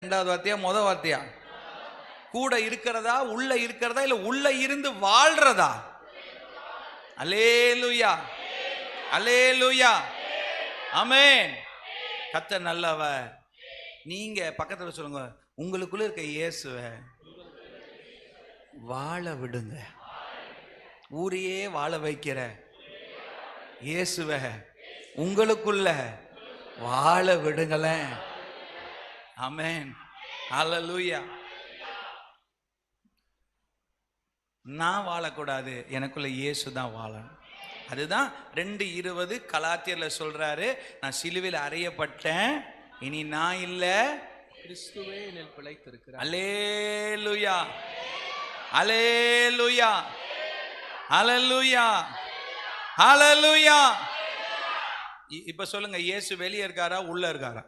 ரெண்டாவது வார்த்தையா முதல் வார்த்தையா? கூட இருக்கிறதா, உள்ள இருக்கிறதா, இல்ல உள்ள இருந்து வாழ்றதா? அல்லேலூயா, அல்லேலூயா, ஆமென். கர்த்தர் நல்லவர். நீங்க பக்கத்துல சொல்லுங்க, உங்களுக்குள்ள இருக்க இயேசுவை வாழ விடுங்க. ஊரையே வாழ வைக்கிற இயேசுவை உங்களுக்குள்ள வாழ விடுங்களேன். ஆமென், ஹல்லேலூயா. நான் வாழக்கூடாது, எனக்குள்ள இயேசு தான் வாழணும். அதுதான் 2:20 கலாத்தியர்ல சொல்றாரு, நான் சிலுவையில் அறையப்பட்டேன், இனி நான் இல்ல, கிறிஸ்துவே என்னில் பிழைத்திருக்கிறார். அல்லேலூயா, அல்லேலூயா, அல்லேலூயா, அல்லேலூயா. இப்ப சொல்லுங்க, இயேசு வெளியே இருக்காரா உள்ள இருக்காரா?